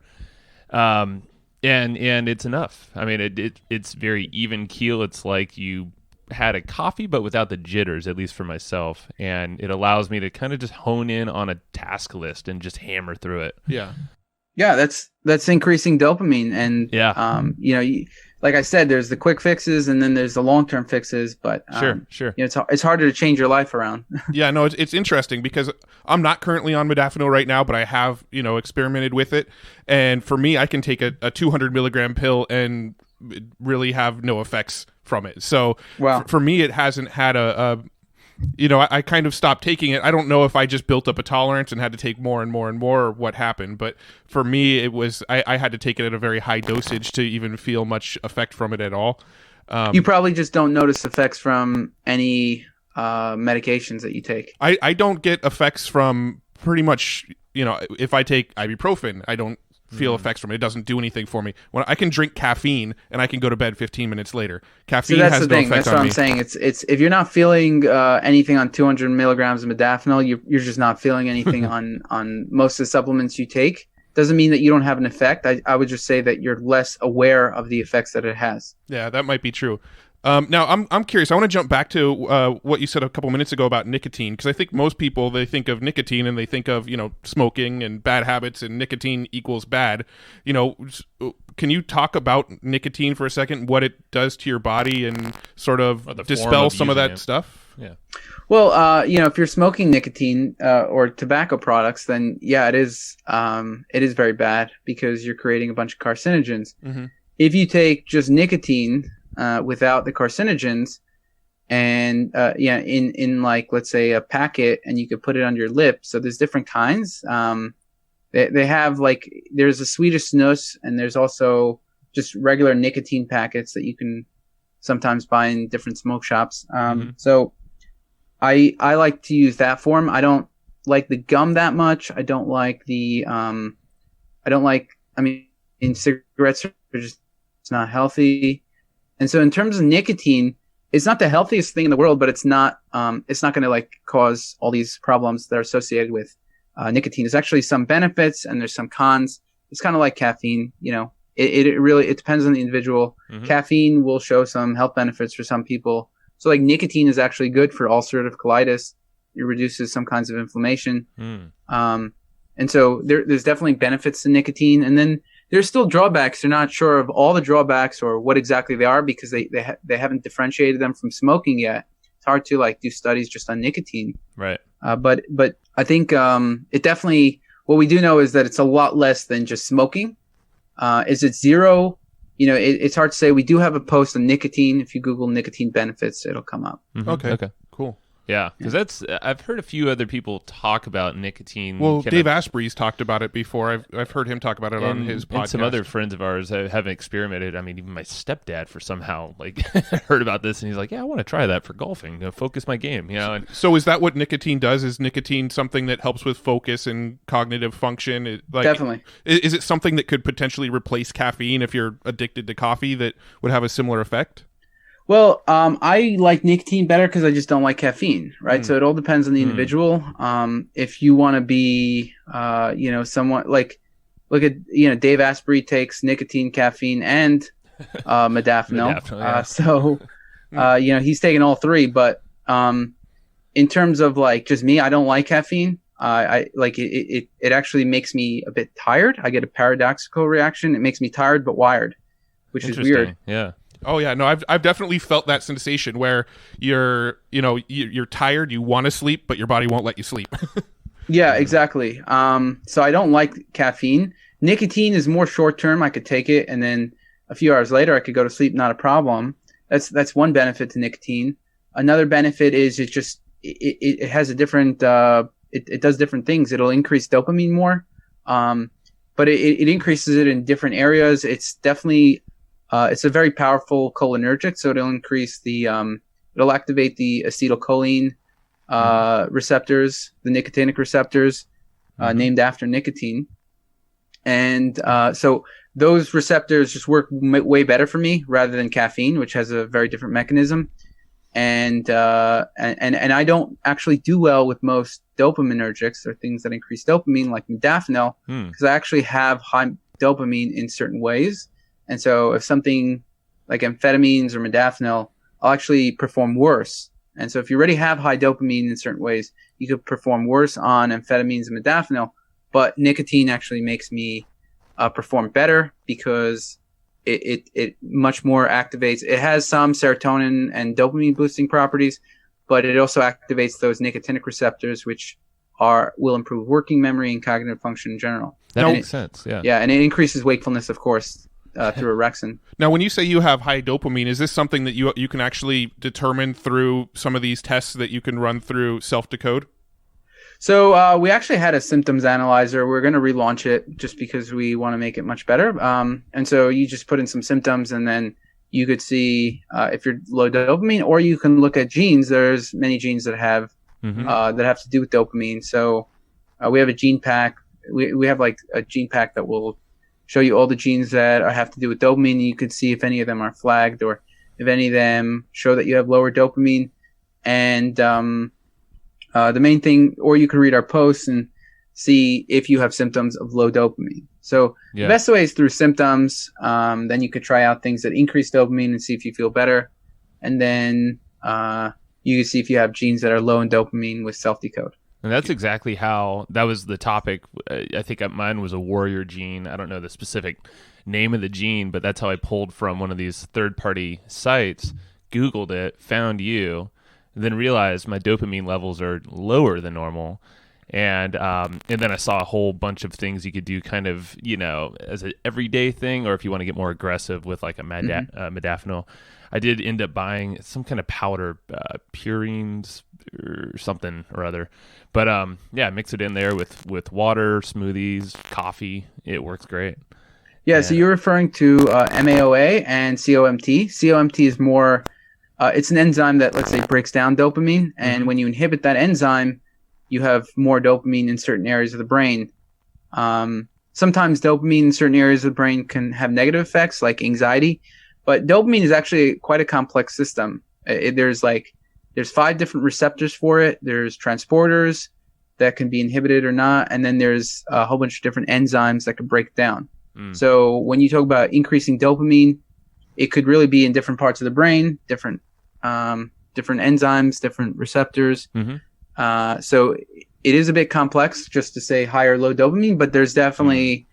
And it's enough. I mean, it's very even keel. It's like you had a coffee, but without the jitters, at least for myself. And it allows me to kind of just hone in on a task list and just hammer through it. Yeah. Yeah, that's increasing dopamine, and you know, like I said, there's the quick fixes, and then there's the long-term fixes. But sure, you know, it's harder to change your life around. Yeah, no, it's interesting because I'm not currently on modafinil right now, but I have, you know, experimented with it, and for me, I can take a 200 milligram pill and really have no effects from it. So for me, it hasn't had you know, I kind of stopped taking it. I don't know if I just built up a tolerance and had to take more and more and more, or what happened. But for me, it was I had to take it at a very high dosage to even feel much effect from it at all. You probably just don't notice effects from any medications that you take. I don't get effects from pretty much, you know, if I take ibuprofen, I don't feel effects from it. It doesn't do anything for me. When I can drink caffeine and I can go to bed 15 minutes later. Caffeine has no effect on me. That's what I'm saying. It's if you're not feeling anything on 200 milligrams of modafinil, you're just not feeling anything on most of the supplements you take. Doesn't mean that you don't have an effect. I would just say that you're less aware of the effects that it has. Yeah, that might be true. Now, I'm curious. I want to jump back to what you said a couple minutes ago about nicotine, because I think most people, they think of nicotine and they think of, you know, smoking and bad habits, and nicotine equals bad. You know, can you talk about nicotine for a second, what it does to your body, and sort of dispel some of that stuff? Yeah. Well, you know, if you're smoking nicotine or tobacco products, then yeah, it is very bad because you're creating a bunch of carcinogens. Mm-hmm. If you take just nicotine without the carcinogens, and in like, let's say, a packet, and you could put it on your lip. So there's different kinds. They have, like, there's a Swedish snus, and there's also just regular nicotine packets that you can sometimes buy in different smoke shops. So I like to use that form. I don't like the gum that much. I don't like the in cigarettes are just, it's not healthy. And so in terms of nicotine, it's not the healthiest thing in the world, but it's not going to like cause all these problems that are associated with nicotine. There's actually some benefits and there's some cons. It's kind of like caffeine, you know, it really depends on the individual. Mm-hmm. Caffeine will show some health benefits for some people. So like nicotine is actually good for ulcerative colitis. It reduces some kinds of inflammation. And so there's definitely benefits to nicotine. And then there's still drawbacks. They're not sure of all the drawbacks or what exactly they are because they haven't differentiated them from smoking yet. It's hard to like do studies just on nicotine. Right. But I think it definitely, what we do know is that it's a lot less than just smoking. Is it zero? You know, it's hard to say. We do have a post on nicotine. If you Google nicotine benefits, it'll come up. Mm-hmm. Okay, cool. Yeah, because I've heard a few other people talk about nicotine. Well, Dave Asprey's talked about it before. I've heard him talk about it on his podcast. And some other friends of ours haven't experimented. I mean, even my stepdad, for somehow, like, heard about this, and he's like, "Yeah, I want to try that for golfing. Focus my game." And so, is that what nicotine does? Is nicotine something that helps with focus and cognitive function? Definitely. Is it something that could potentially replace caffeine if you're addicted to coffee that would have a similar effect? Well, I like nicotine better because I just don't like caffeine, right? So it all depends on the individual. If you want to be, somewhat like, look at, Dave Asprey takes nicotine, caffeine, and modafinil. He's taking all three. But in terms of like just me, I don't like caffeine. I like it. It actually makes me a bit tired. I get a paradoxical reaction. It makes me tired but wired, which is weird. Yeah. Oh yeah, no, I've definitely felt that sensation where you're tired, you want to sleep, but your body won't let you sleep. Yeah, exactly. So I don't like caffeine. Nicotine is more short term. I could take it, and then a few hours later, I could go to sleep, not a problem. That's one benefit to nicotine. Another benefit is it has a different. It does different things. It'll increase dopamine more, but it increases it in different areas. It's definitely. It's a very powerful cholinergic, so it'll increase it'll activate the acetylcholine receptors, the nicotinic receptors, named after nicotine. And so those receptors just work way better for me rather than caffeine, which has a very different mechanism. And I don't actually do well with most dopaminergics or things that increase dopamine, like modafinil, because I actually have high dopamine in certain ways. And so if something like amphetamines or modafinil, I'll actually perform worse. And so if you already have high dopamine in certain ways, you could perform worse on amphetamines and modafinil. But nicotine actually makes me perform better because it much more activates. It has some serotonin and dopamine boosting properties, but it also activates those nicotinic receptors, which will improve working memory and cognitive function in general. That makes sense. Yeah. Yeah, and it increases wakefulness, of course. Through orexin. Now, when you say you have high dopamine, is this something that you can actually determine through some of these tests that you can run through SelfToCode? So we actually had a symptoms analyzer. We're going to relaunch it just because we want to make it much better. And so you just put in some symptoms, and then you could see if you're low dopamine, or you can look at genes. There's many genes that have that have to do with dopamine. So we have a gene pack. We have like a gene pack that will show you all the genes that have to do with dopamine. You could see if any of them are flagged or if any of them show that you have lower dopamine. And the main thing, or you can read our posts and see if you have symptoms of low dopamine. So the best way is through symptoms. Then you could try out things that increase dopamine and see if you feel better. And then you can see if you have genes that are low in dopamine with SelfDecode. And that's exactly how that was the topic. I think mine was a warrior gene. I don't know the specific name of the gene, but that's how I pulled from one of these third-party sites, Googled it, found you, then realized my dopamine levels are lower than normal. And then I saw a whole bunch of things you could do kind of, as an everyday thing, or if you want to get more aggressive with like a modafinil. I did end up buying some kind of powder, purines or something or other. But mix it in there with water, smoothies, coffee. It works great. Yeah, so you're referring to MAOA and COMT. COMT is more, it's an enzyme that, let's say, breaks down dopamine. And when you inhibit that enzyme, you have more dopamine in certain areas of the brain. Sometimes dopamine in certain areas of the brain can have negative effects, like anxiety. But dopamine is actually quite a complex system. There's 5 different receptors for it. There's transporters that can be inhibited or not. And then there's a whole bunch of different enzymes that can break it down. So when you talk about increasing dopamine, it could really be in different parts of the brain, different enzymes, different receptors. So it is a bit complex just to say high or low dopamine, but there's definitely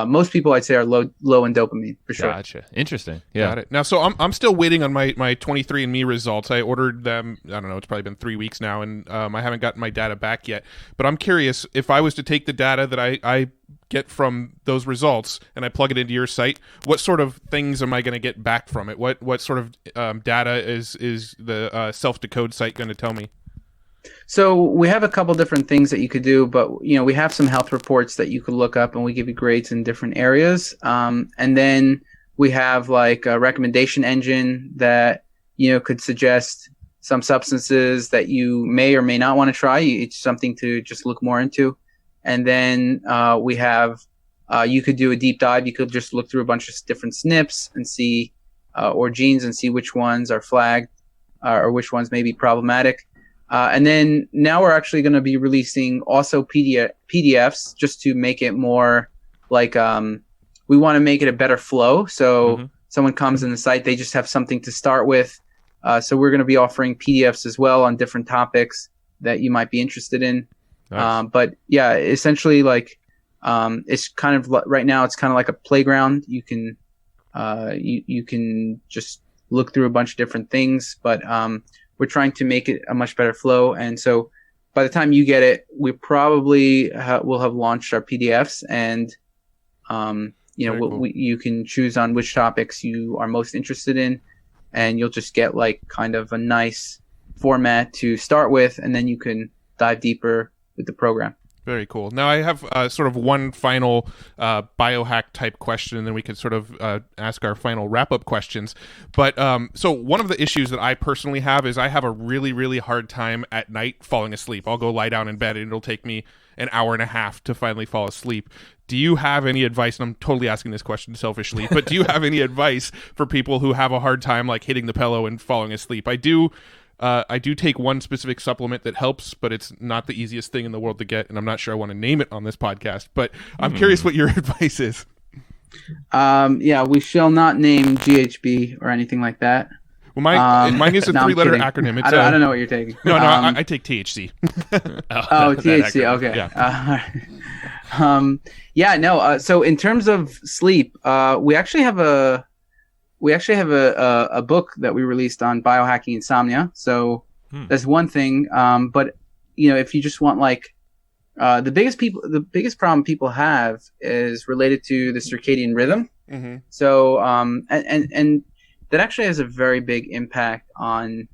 most people I'd say are low in dopamine for sure. Gotcha. Interesting. Yeah. Got it. Now, so I'm still waiting on my 23andMe results. I ordered them, I don't know, it's probably been 3 weeks now, and I haven't gotten my data back yet. But I'm curious, if I was to take the data that I get from those results and I plug it into your site, what sort of things am I going to get back from it? What sort of data is the SelfToCode site going to tell me? So we have a couple different things that you could do, but we have some health reports that you could look up, and we give you grades in different areas. And then we have like a recommendation engine that could suggest some substances that you may or may not want to try. It's something to just look more into. And then we have you could do a deep dive. You could just look through a bunch of different SNPs and see or genes and see which ones are flagged or which ones may be problematic. And then now we're actually going to be releasing also PDFs just to make it more like we want to make it a better flow. So someone comes in the site, they just have something to start with. So we're going to be offering PDFs as well on different topics that you might be interested in. Nice. But yeah, essentially like it's kind of right now it's kind of like a playground. You can you can just look through a bunch of different things, but we're trying to make it a much better flow. And so by the time you get it, we probably will have launched our PDFs, and cool. You can choose on which topics you are most interested in, and you'll just get like kind of a nice format to start with, and then you can dive deeper with the program. Very cool. Now I have sort of one final biohack type question, and then we can sort of ask our final wrap-up questions. But so one of the issues that I personally have is I have a really, really hard time at night falling asleep. I'll go lie down in bed, and it'll take me an hour and a half to finally fall asleep. Do you have any advice? And I'm totally asking this question selfishly, but do you have any advice for people who have a hard time like hitting the pillow and falling asleep? I do take one specific supplement that helps, but it's not the easiest thing in the world to get, and I'm not sure I want to name it on this podcast, but I'm curious what your advice is. Yeah, we shall not name GHB or anything like that. Well, mine is a three-letter acronym. It's I don't know what you're taking. No, I take THC. THC, okay. Yeah. So in terms of sleep, we actually have a book that we released on biohacking insomnia. So that's one thing. But if you just want like the biggest problem people have is related to the circadian rhythm. Mm-hmm. So and that actually has a very big impact on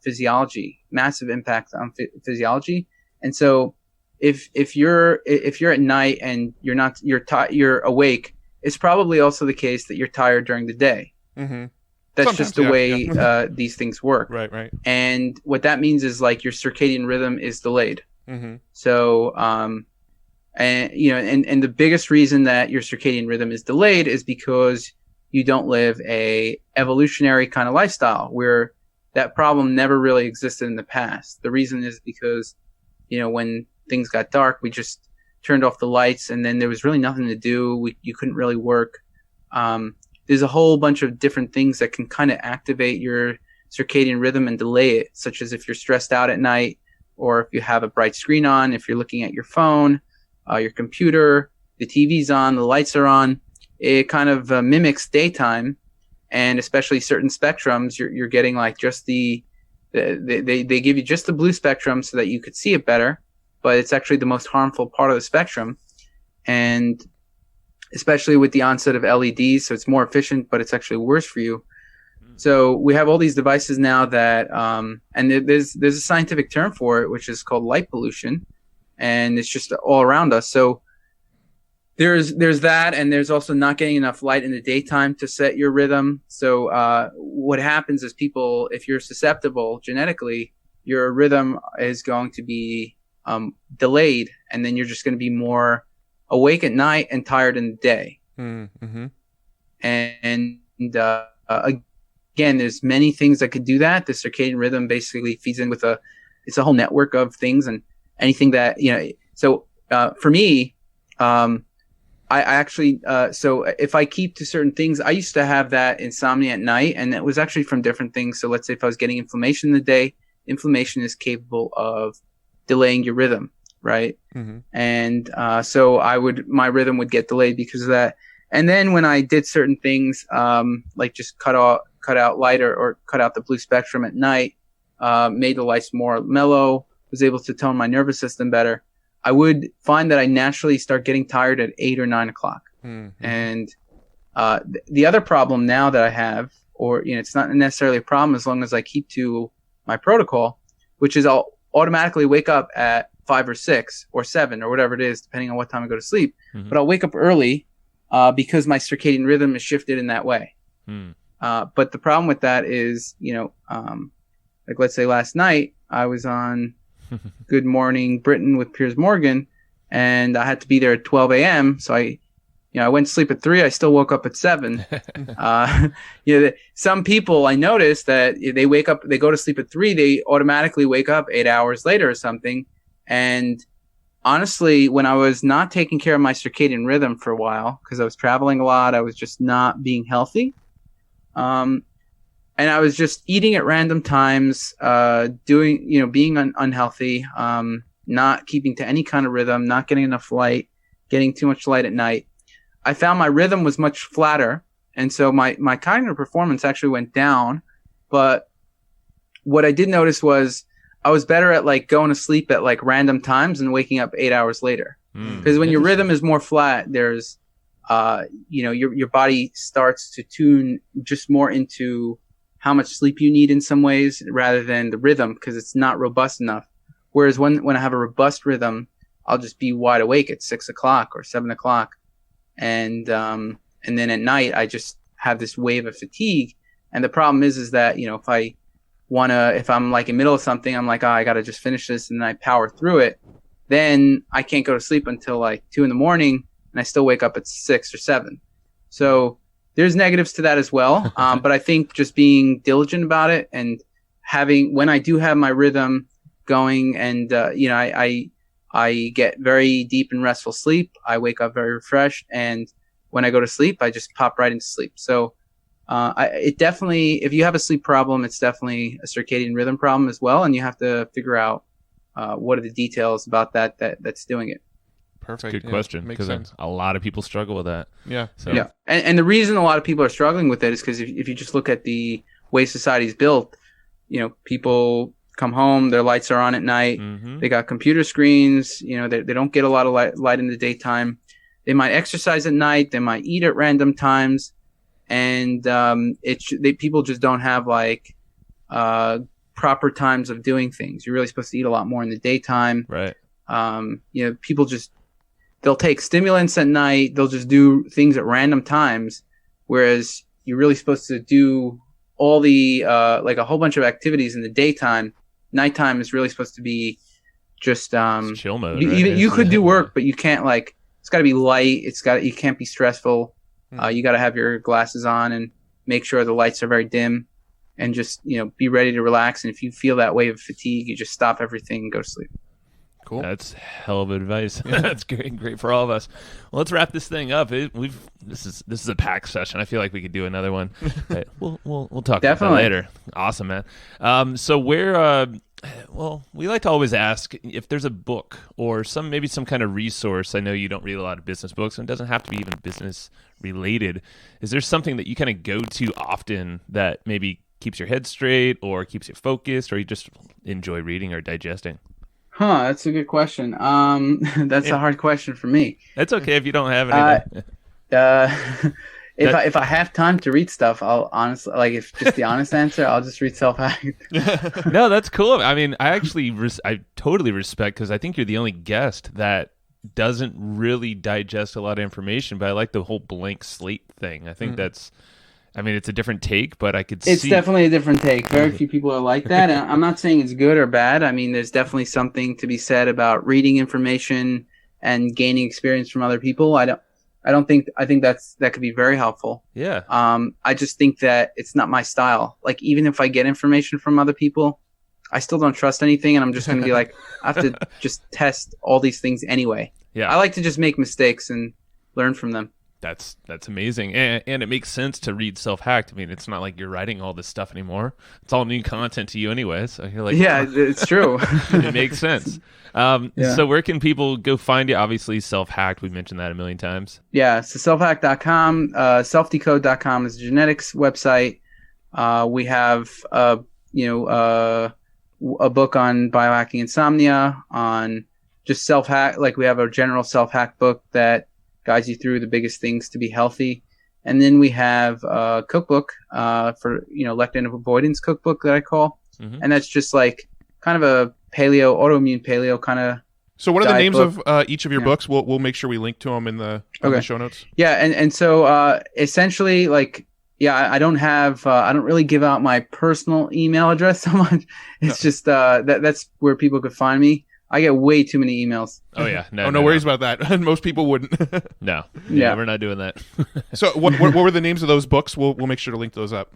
physiology, massive impact on physiology. And so if you're at night and you're awake, it's probably also the case that you're tired during the day. Mm-hmm. That's just the way these things work. Right. And what that means is like your circadian rhythm is delayed. Mm-hmm. So, and the biggest reason that your circadian rhythm is delayed is because you don't live a evolutionary kind of lifestyle where that problem never really existed in the past. The reason is because, when things got dark, we just turned off the lights, and then there was really nothing to do. You couldn't really work. There's a whole bunch of different things that can kind of activate your circadian rhythm and delay it, such as if you're stressed out at night, or if you have a bright screen on, if you're looking at your phone, your computer, the TV's on, the lights are on. It kind of mimics daytime, and especially certain spectrums, you're getting like just they give you just the blue spectrum so that you could see it better, but it's actually the most harmful part of the spectrum. And especially with the onset of LEDs, so it's more efficient, but it's actually worse for you. So we have all these devices now that, and there's a scientific term for it, which is called light pollution, and it's just all around us. So there's that, and there's also not getting enough light in the daytime to set your rhythm. So what happens is people, if you're susceptible genetically, your rhythm is going to be delayed, and then you're just going to be more awake at night and tired in the day. Mm-hmm. And again, there's many things that could do that. The circadian rhythm basically feeds in with it's a whole network of things, and anything that, so for me, I actually, so if I keep to certain things, I used to have that insomnia at night, and it was actually from different things. So let's say if I was getting inflammation in the day, inflammation is capable of delaying your rhythm. Right. Mm-hmm. And so my rhythm would get delayed because of that. And then when I did certain things, like just cut out light or cut out the blue spectrum at night, made the lights more mellow, was able to tone my nervous system better, I would find that I naturally start getting tired at 8 or 9 o'clock. Mm-hmm. And the other problem now that I have, or it's not necessarily a problem as long as I keep to my protocol, which is I'll automatically wake up at 5 or 6 or 7 or whatever it is, depending on what time I go to sleep. Mm-hmm. But I'll wake up early because my circadian rhythm is shifted in that way. Mm. But the problem with that is, like let's say last night I was on Good Morning Britain with Piers Morgan, and I had to be there at 12 a.m. So I went to sleep at 3. I still woke up at 7. Some people I noticed that they go to sleep at 3, they automatically wake up 8 hours later or something. And honestly, when I was not taking care of my circadian rhythm for a while, because I was traveling a lot, I was just not being healthy. And I was just eating at random times, being unhealthy, not keeping to any kind of rhythm, not getting enough light, getting too much light at night. I found my rhythm was much flatter, and so my cognitive performance actually went down. But what I did notice was I was better at like going to sleep at like random times and waking up 8 hours later. Because when your rhythm is more flat, there's your body starts to tune just more into how much sleep you need in some ways rather than the rhythm, because it's not robust enough. Whereas when I have a robust rhythm, I'll just be wide awake at 6 o'clock or 7 o'clock. And then at night, I just have this wave of fatigue. And the problem is that, if I'm like in the middle of something, I'm like, I got to just finish this, and then I power through it. Then I can't go to sleep until like 2 a.m. and I still wake up at 6 or 7. So there's negatives to that as well. But I think just being diligent about it and when I do have my rhythm going and, I get very deep and restful sleep, I wake up very refreshed. And when I go to sleep, I just pop right into sleep. So it definitely, if you have a sleep problem, it's definitely a circadian rhythm problem as well. And you have to figure out what are the details about that's doing it. Perfect. Good question, because a lot of people struggle with that. Yeah. So. Yeah. And the reason a lot of people are struggling with it is because if you just look at the way society is built, people come home, their lights are on at night. Mm-hmm. They got computer screens. They don't get a lot of light in the daytime. They might exercise at night. They might eat at random times. And people just don't have like proper times of doing things. You're really supposed to eat a lot more in the daytime. Right. People they'll take stimulants at night. They'll just do things at random times, whereas you're really supposed to do all the like a whole bunch of activities in the daytime. Nighttime is really supposed to be just chill mode. You could do work, but you can't it's got to be light. You can't be stressful. You got to have your glasses on and make sure the lights are very dim, and just be ready to relax. And if you feel that wave of fatigue, you just stop everything and go to sleep. Cool. That's hell of advice. That's great for all of us. Well, let's wrap this thing up. This is a packed session. I feel like we could do another one. Right. We'll talk about that later. Awesome, man. So where we like to always ask if there's a book or maybe some kind of resource. I know you don't read a lot of business books, and it doesn't have to be even business related. Is there something that you kind of go to often that maybe keeps your head straight or keeps you focused, or you just enjoy reading or digesting? That's a good question. That's a hard question for me. It's okay if you don't have anything. If I have time to read stuff, I'll honestly, if just the honest answer, I'll just read SelfHacked. No, that's cool. I mean, I actually, I totally respect, because I think you're the only guest that doesn't really digest a lot of information, but I like the whole blank slate thing. I think it's a different take, but I could see. It's definitely a different take. Very few people are like that. And I'm not saying it's good or bad. I mean, there's definitely something to be said about reading information and gaining experience from other people. I think that could be very helpful. Yeah. I just think that it's not my style. Like, even if I get information from other people, I still don't trust anything, and I'm just going to be like, I have to just test all these things anyway. Yeah. I like to just make mistakes and learn from them. That's amazing, and it makes sense to read SelfHacked. I mean, it's not like you're writing all this stuff anymore. It's all new content to you anyway, so you're like, yeah, it's true. It makes sense. So where can people go find you? Obviously, SelfHacked, we've mentioned that a million times. Yeah, so selfhacked.com, selfdecode.com is a genetics website. We have a book on biohacking insomnia, on just self-hack. Like we have a general self-hack book that guides you through the biggest things to be healthy. And then we have a cookbook for, lectin avoidance cookbook that I call. Mm-hmm. And that's just like kind of a autoimmune paleo kind of. So what are the names of each of your books? We'll make sure we link to them in the show notes. Yeah. And so essentially like, I don't really give out my personal email address so much. It's just that's where people could find me. I get way too many emails. Oh yeah, no worries about that. Most people wouldn't. No, we're not doing that. So what were the names of those books? We'll make sure to link those up.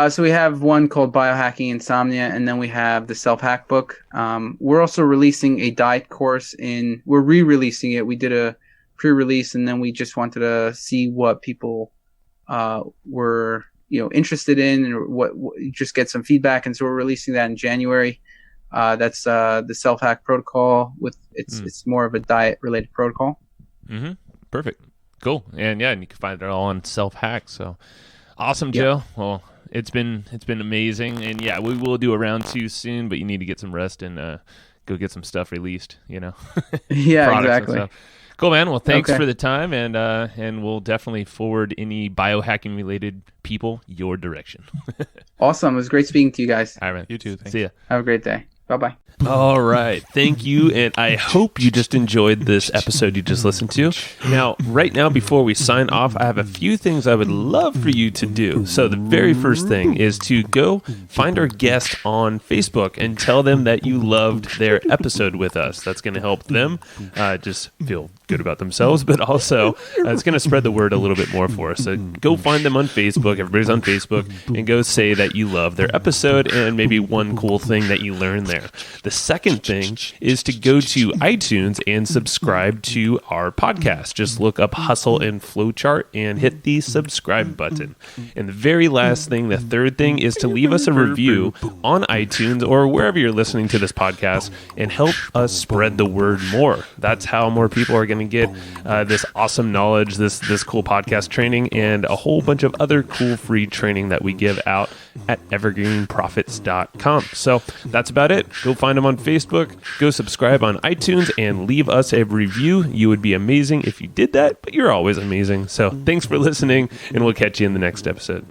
So we have one called Biohacking Insomnia, and then we have the Self-Hack book. We're also releasing a diet course we're re-releasing it. We did a pre-release, and then we just wanted to see what people were interested in, and what just get some feedback, and so we're releasing that in January. That's the self-hack protocol it's more of a diet related protocol. Mm-hmm. Perfect. Cool. And you can find it all on self-hack. So awesome, Joe. Well, it's been amazing, and we will do a round 2 soon, but you need to get some rest and go get some stuff released, Yeah, exactly. Cool, man. Well, thanks for the time, and we'll definitely forward any biohacking related people your direction. Awesome. It was great speaking to you guys. All right, man. You too. Thanks. See ya. Have a great day. Bye-bye. All right. Thank you. And I hope you just enjoyed this episode you just listened to. Now, right now, before we sign off, I have a few things I would love for you to do. So the very first thing is to go find our guest on Facebook and tell them that you loved their episode with us. That's going to help them just feel good about themselves, but also it's going to spread the word a little bit more for us. So go find them on Facebook. Everybody's on Facebook, and go say that you love their episode and maybe one cool thing that you learned there. The second thing is to go to iTunes and subscribe to our podcast. Just look up Hustle and Flowchart and hit the subscribe button. And the very last thing, the third thing, is to leave us a review on iTunes or wherever you're listening to this podcast and help us spread the word more. That's how more people are going to get this awesome knowledge, this cool podcast training, and a whole bunch of other cool free training that we give out at evergreenprofits.com. So that's about it. Go find them on Facebook, go subscribe on iTunes, and leave us a review. You would be amazing if you did that, but you're always amazing. So thanks for listening, and we'll catch you in the next episode.